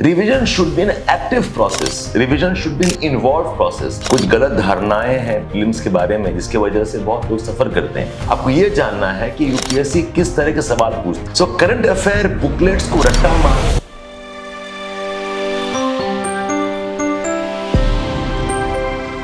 Revision should be an active process, revision should be an involve process. कुछ गलत धारणाएं हैं प्रीलिम्स के बारे में जिसकी वजह से बहुत लोग सफर करते हैं। आपको ये जानना है कि यूपीएससी किस तरह के सवाल पूछती है। सो करंट अफेयर बुकलेट्स को रट्टा मार।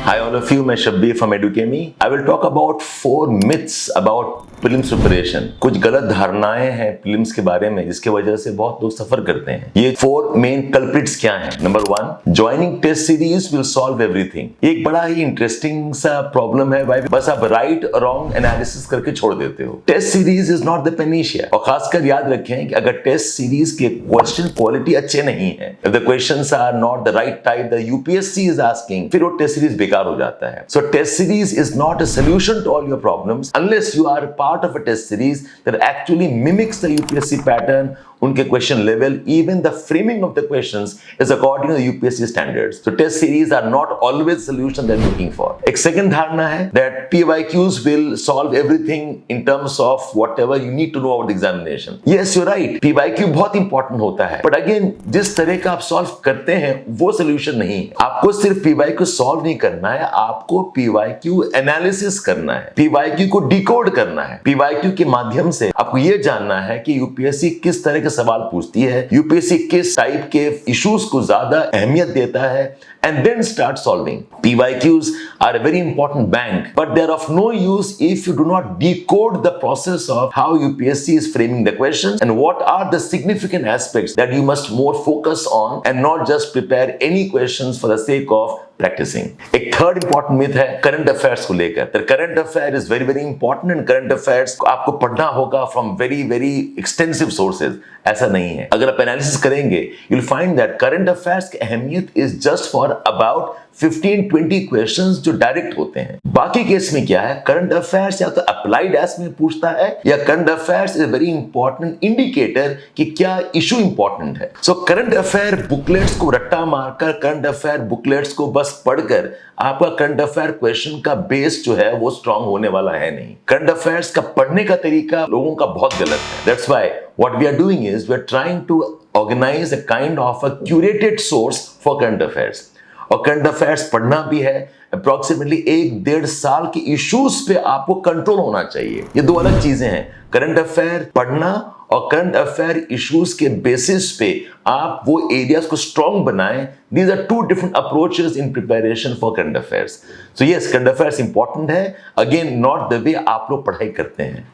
Hi all of you, मैं Shabbir from Educami. I will talk about 4 myths about prelims preparation. कुछ गलत धारणाएं हैं prelims के बारे में जिसके वजह से बहुत लोग सफर करते हैं। ये 4 main culprits क्या हैं? Number 1, joining test series will solve everything. ये एक बड़ा ही इंटरेस्टिंग सा प्रॉब्लम है भाई, बस आप राइट रॉन्ग एनालिसिस करके छोड़ देते हो। Test series is not the panacea. और खासकर याद रखें कि अगर टेस्ट सीरीज के क्वेश्चन क्वालिटी अच्छे नहीं है, if the questions are not the right type the UPSC is asking, फिर वो टेस्ट सीरीज बेकार हो जाता है। So test series is not a solution to all your problems unless you are part of a test series that actually mimics the UPSC pattern. उनके question level, even the framing of the questions is according to the UPSC standards. So test series are not always solution they're looking for. एक second धारणा है that PYQs will solve everything in terms of whatever you need to know about the examination. Yes, you're right. PYQ बहुत important होता है, but again जिस तरह का आप solve करते हैं वो solution नहीं। आपको सिर्फ PYQ solve नहीं करना है, आपको PYQ analysis करना है, PYQ को decode करना है। PYQ के माध्यम से आपको ये जानना है कि UPSC किस तरह के सवाल पूछती है, यूपीएससी किस टाइप के इश्यूज को ज्यादा अहमियत देता है, and then start solving. PYQs are a very important bank, but they are of no use if you do not decode the process of how UPSC is framing the questions and what are the significant aspects that you must more focus on and not just prepare any questions for the sake of practicing. एक third important myth है current affairs को लेकर। Current affair is very very important and current affairs आपको पढ़ना होगा from very very extensive sources. ऐसा नहीं है। अगर आप एनालिसिस करेंगे you will find that current affairs की अहमियत is just for about 15-20 questions जो डायरेक्ट होते हैं। बाकी केस में क्या है, करंट अफेयर्स या तो अप्लाइड एस में पूछता है या current affairs is very important indicator कि क्या इशू इंपॉर्टेंट है। सो करंट अफेयर बुकलेट्स को रट्टा मारकर, करंट अफेयर बुकलेट्स को बस पढ़कर आपका करंट अफेयर क्वेश्चन का बेस जो है वो स्ट्रांग होने वाला है नहीं। करंट अफेयर्स का पढ़ने का तरीका लोगों का बहुत गलत है। That's why what we are doing is we are trying to organise a kind of a curated source for current affairs. और करंट अफेयर्स पढ़ना भी है अप्रोक्सीमेटली 1-1.5 साल के इश्यूज पे आपको कंट्रोल होना चाहिए। ये दो अलग चीजें हैं, करंट अफेयर पढ़ना और करंट अफेयर इश्यूज के बेसिस पे आप वो एरियाज को स्ट्रॉन्ग बनाएं। These are 2 different approaches in preparation for current affairs. So yes, current affairs important है, अगेन नॉट द वे आप लोग पढ़ाई करते हैं।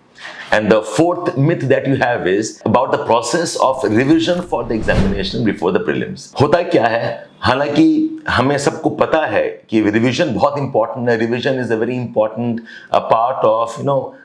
And the fourth myth that you have is about the process of revision for the examination before the prelims. होता क्या है, हालांकि हमें सबको पता है कि रिवीजन बहुत इंपॉर्टेंट है। Revision is a very important part of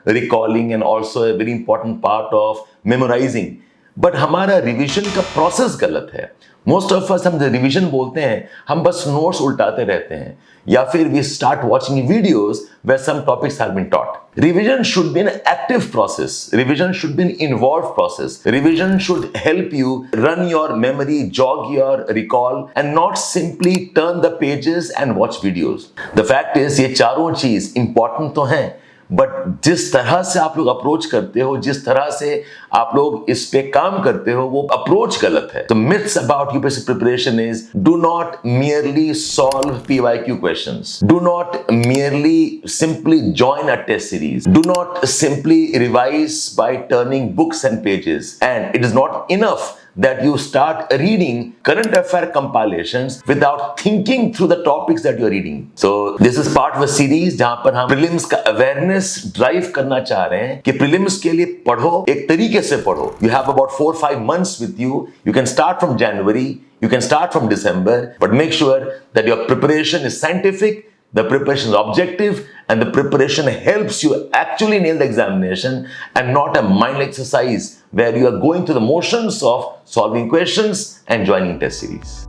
recalling and also a very important part of memorising, but हमारा रिवीजन का प्रोसेस गलत है। मोस्ट ऑफ अस हम रिवीजन बोलते हैं, हम बस नोट्स उल्टाते रहते हैं या फिर we start watching videos where some topics have been taught. Revision should be an active process. Revision should be an involved process. Revision should help you run your memory, jog your recall, and not simply turn the pages and watch videos. The fact is, ये चारों चीज important तो हैं, but जिस तरह से आप लोग अप्रोच करते हो, जिस तरह से आप लोग इस पे काम करते हो, वो अप्रोच गलत है। तो myths about UPSC preparation is do not merely solve PYQ questions. Do not merely simply join a test series. Do not simply revise by turning books and pages. And it is not enough that you start reading current affair compilations without thinking through the topics that you are reading. So this is part of a series जहां पर हम prelims का awareness drive करना चाह रहे हैं कि prelims के लिए पढ़ो, एक तरीके से पढ़ो। You have about 4-5 months with you. You can start from January, you can start from December, but make sure that your preparation is scientific, the preparation is objective, and the preparation helps you actually nail the examination and not a mind exercise where you are going through the motions of solving questions and joining test series.